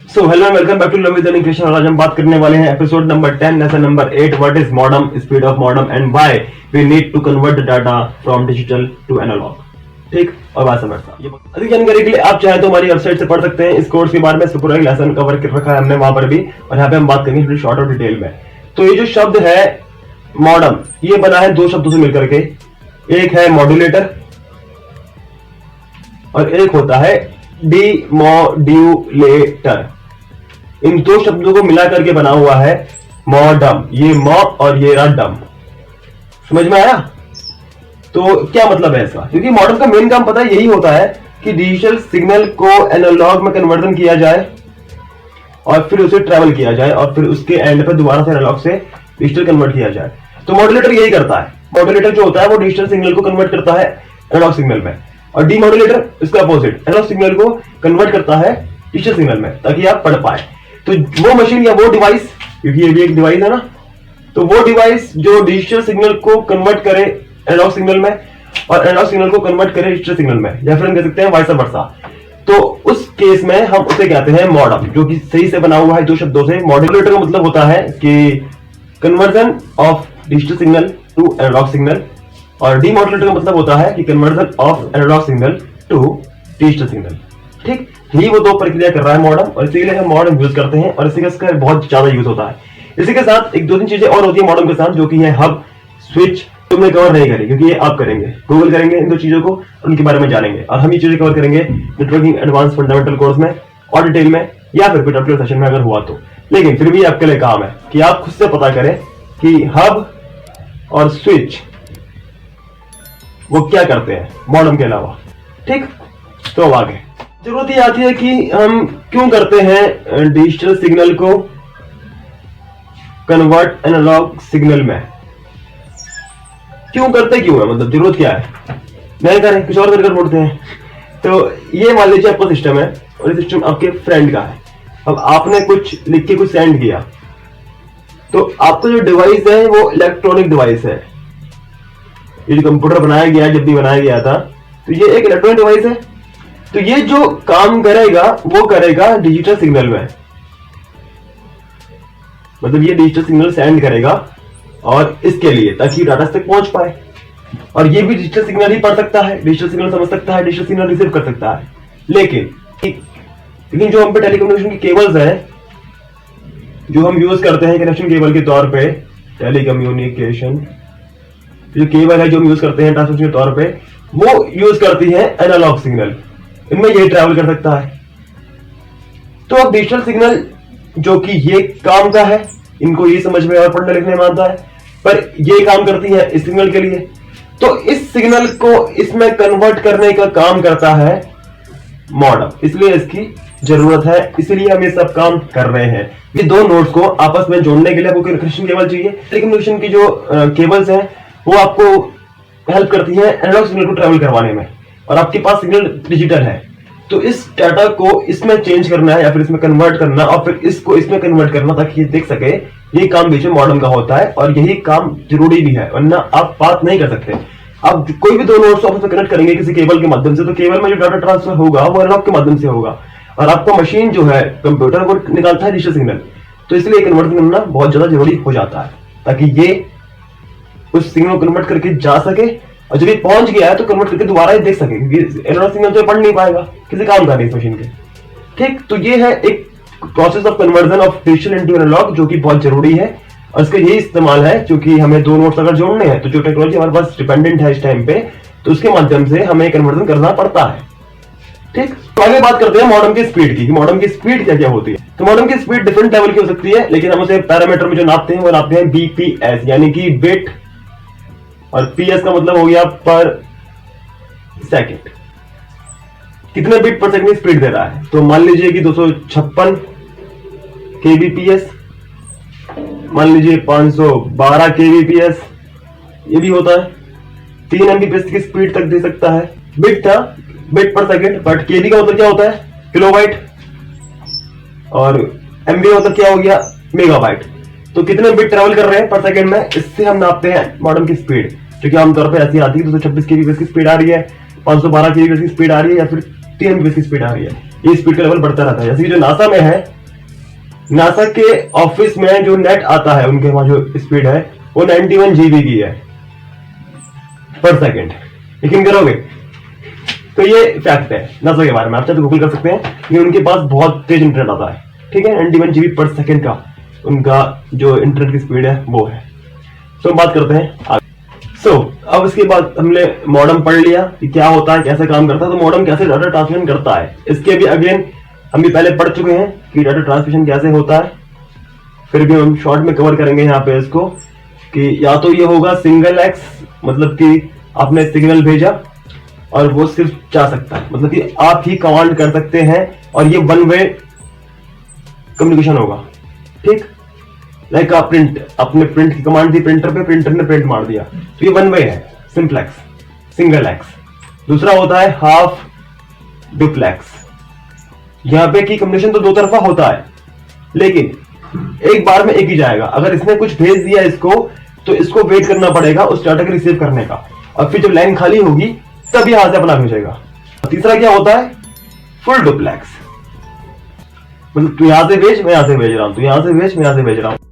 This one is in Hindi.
So hello and welcome back to learning with question. और आज हम बात करने वाले हैं episode number 10 lesson number 8 what is modem, speed of modem and why we need to convert the data from digital to analogue. ठीक, और बात समझता अधिक जानकारी के लिए आप चाहे तो हमारी वेबसाइट से पढ़ सकते हैं इस कोर्स के बारे में। इसमें पूरा एक लेसन कवर कर रखा है हमने वहां पर भी, और यहाँ पे हम बात करेंगे शॉर्ट और डिटेल में। तो ये जो शब्द है मॉडेम, ये बना है दो शब्दों से मिलकर के। एक है मॉड्यूलेटर और एक होता है डीमॉड्यूलेटर। इन दो शब्दों को मिला करके बना हुआ है मॉडम। ये मॉ और ये रहा डम। समझ में आया? तो क्या मतलब है इसका? क्योंकि मॉडम का मेन काम पता है यही होता है कि डिजिटल सिग्नल को एनालॉग में कन्वर्जन किया जाए और फिर उसे ट्रैवल किया जाए और फिर उसके एंड पर दोबारा से एनालॉग से डिजिटल कन्वर्ट किया जाए। तो मॉड्यूलेटर यही करता है। मॉड्यूलेटर जो होता है वो डिजिटल सिग्नल को कन्वर्ट करता है एनालॉग सिग्नल में, और डीमॉड्यूलेटर इसका अपोजिट एनालॉग सिग्नल को कन्वर्ट करता है डिजिटल सिग्नल में ताकि आप पढ़ पाए। तो वो मशीन या वो डिवाइस, क्योंकि ये भी एक डिवाइस है ना, तो वो डिवाइस जो डिजिटल सिग्नल को कन्वर्ट करे एनालॉग सिग्नल में और एनालॉग सिग्नल को कन्वर्ट करे डिजिटल सिग्नल में, या फिर हम कह सकते हैं वाइस वर्सा। तो उस केस में हम उसे कहते हैं मॉडम, जो कि सही से बना हुआ है दो शब्दों से। मॉड्यूलेटर का मतलब होता है कि conversion of digital signal to analogue signal, और डीमॉड्यूलेटर का मतलब होता है कि conversion of analogue signal to digital signal. ठीक, यही वो दो प्रक्रिया कर रहा है मॉडम, और इसीलिए हम मॉडम यूज करते हैं और इसी का इसका बहुत ज्यादा यूज होता है। इसी के साथ एक दो तीन चीजें और होती है मॉडम के साथ, जो कि है हब, स्विच। तुमने कवर नहीं करी क्योंकि ये आप करेंगे, गूगल करेंगे इन दो चीजों को, उनके बारे में जानेंगे। और हम ये चीजें कवर करेंगे नेटवर्किंग एडवांस फंडामेंटल कोर्स में और डिटेल में, या फिर पर्टिकुलर सेशन में अगर हुआ तो। लेकिन फिर भी आपके लिए काम है कि आप खुद से पता करें कि हब और स्विच वो क्या करते हैं मॉडम के अलावा। ठीक, तो अब आगे जरूरत ये आती है कि हम क्यों करते हैं डिजिटल सिग्नल को कन्वर्ट एनालॉग सिग्नल में। क्यों करते क्यों है, मतलब जरूरत क्या है? नहीं करें, कुछ और कर बोलते हैं। तो ये मान लीजिए आपका सिस्टम है और ये सिस्टम आपके फ्रेंड का है। अब आपने कुछ लिख के कुछ सेंड किया, तो आपका जो डिवाइस है वो इलेक्ट्रॉनिक डिवाइस है। ये जो कंप्यूटर बनाया गया, जब भी बनाया गया था, तो ये एक इलेक्ट्रॉनिक डिवाइस है। तो ये जो काम करेगा वो करेगा डिजिटल सिग्नल में, मतलब ये डिजिटल सिग्नल सेंड करेगा और इसके लिए ताकि डाटा तक पहुंच पाए। और ये भी डिजिटल सिग्नल ही पढ़ सकता है, डिजिटल सिग्नल समझ सकता है, डिजिटल सिग्नल रिसीव कर सकता है। लेकिन जो हम पे टेलीकम्युनिकेशन की केबल्स हैं, जो हम यूज करते हैं कनेक्शन केबल के तौर पे, टेलीकम्युनिकेशन जो केबल है जो हम यूज करते हैं ट्रांसमिशन के तौर पे, वो यूज करती है एनालॉग सिग्नल। इनमें ये ट्रैवल कर सकता है। तो अब डिजिटल सिग्नल जो कि ये काम का है, इनको ये समझ में और पढ़ने लिखने में आता है, पर ये काम करती है इस सिग्नल के लिए। तो इस सिग्नल को इसमें कन्वर्ट करने का काम करता है मॉडम, इसलिए इसकी जरूरत है, इसलिए हम ये सब काम कर रहे हैं। ये दो नोड्स को आपस में जोड़ने के लिए आपको कनेक्शन केबल चाहिए। टेलीकम्युनिकेशन की जो केबल्स हैं वो आपको हेल्प करती है एनालॉग सिग्नल को ट्रैवल करवाने में, और आपके पास सिग्नल डिजिटल है। तो इस डाटा को इसमें चेंज करना है या फिर इसमें कन्वर्ट करना और फिर इसको इसमें कन्वर्ट करना ताकि ये देख सके, ये काम बीच में मॉडम का होता है। और यही काम जरूरी भी है, वरना आप बात नहीं कर सकते। अब कोई भी दो नोड्स आपस में कनेक्ट करेंगे किसी केबल के माध्यम से, तो केबल में जो डाटा ट्रांसफर होगा वो एनालॉग के माध्यम से होगा, और आपका मशीन जो है कंप्यूटर वो निकालता है डिजिटल सिग्नल। तो इसलिए कन्वर्ट करना बहुत ज्यादा जरूरी हो जाता है ताकि ये उस सिग्नल को कन्वर्ट करके जा सके, और जब ये पहुंच गया है तो कन्वर्ट करके दोबारा ही देख सके, क्योंकि एनालॉग सिग्नल तो पढ़ नहीं पाएगा, किसी काम का नहीं इस मशीन के। ठीक, तो ये है एक process of conversion of digital into analogue, जो कि बहुत जरूरी है। और इसका यही इस्तेमाल है क्योंकि हमें दो नोड्स अगर जोड़ने हैं, तो जो टेक्नोलॉजी हमारे पास डिपेंडेंट है इस टाइम पे, तो उसके माध्यम से हमें कन्वर्जन करना पड़ता है। ठीक, तो आगे बात करते हैं मॉडम की स्पीड की। मॉडम की स्पीड क्या क्या होती है? तो मॉडम की स्पीड डिफरेंट लेवल की हो सकती है, लेकिन हम उसे पैरामीटर में जो नापते हैं वो नापते हैं बीपीएस, यानी कि बिट, और पीएस का मतलब हो गया पर सेकंड। कितने बिट पर सेकंड स्पीड दे रहा है? तो मान लीजिए कि 256 kbps, मान लीजिए 512 kbps, ये भी होता है। 3 Mbps की स्पीड तक दे सकता है। बिट था बिट पर सेकंड, बट केबी का मतलब क्या होता है? किलोबाइट, और एमबी का मतलब क्या हो गया? मेगाबाइट। तो कितने बिट ट्रैवल कर रहे हैं पर सेकंड में, इससे हम नापते हैं मॉडम की स्पीड, जो कि आमतौर पर ऐसी आती है 226 kbps की स्पीड आ रही है, 512 kbps की स्पीड आ रही है, या फिर 3 Mbps की स्पीड आ रही है। ये स्पीड का लेवल बढ़ता रहता है। जैसे कि जो नासा में है नासा के ऑफिस में जो नेट आता है, उनके वहां जो स्पीड है वो 91 GB की है पर सेकेंड। यकीन करोगे? तो ये फैक्ट है नासा के बारे में, आप चाहे तो गूगल कर सकते हैं कि उनके पास बहुत तेज इंटरनेट आता है। ठीक है, 91 GB पर सेकेंड का उनका जो इंटरनेट की स्पीड है वो है। तो बात करते हैं आगे। अब इसके बाद हमने मॉडेम पढ़ लिया कि क्या होता है, कैसे काम करता है। तो मॉडेम कैसे डाटा ट्रांसमिशन करता है, इसके भी अगेन हम भी पहले पढ़ चुके हैं कि डाटा ट्रांसमिशन कैसे होता है। फिर भी हम शॉर्ट में कवर करेंगे यहाँ पे इसको कि या तो ये होगा सिंगल एक्स, मतलब कि आपने सिग्नल भेजा और वो सिर्फ जा सकता है, मतलब कि आप ही कमांड कर सकते हैं और ये वन वे कम्युनिकेशन होगा। ठीक, लाइक प्रिंट, आपने प्रिंट की कमांड दी प्रिंटर पे, प्रिंटर ने प्रिंट मार दिया, तो ये वन वे है, सिंपलेक्स, सिंगल एक्स। दूसरा होता है हाफ डुप्लेक्स। यहां पे की कम्युनिकेशन तो दो तरफा होता है, लेकिन एक बार में एक ही जाएगा। अगर इसने कुछ भेज दिया इसको, तो इसको वेट करना पड़ेगा उस डाटा को रिसीव करने का, और फिर जब लाइन खाली होगी तब यहां से अपना भेजेगा। तीसरा क्या होता है? फुल डुप्लेक्स, मतलब तू यहां से भेज, मैं यहां से भेज रहा हूं, तू यहां से भेज, मैं यहां से भेज रहा हूं।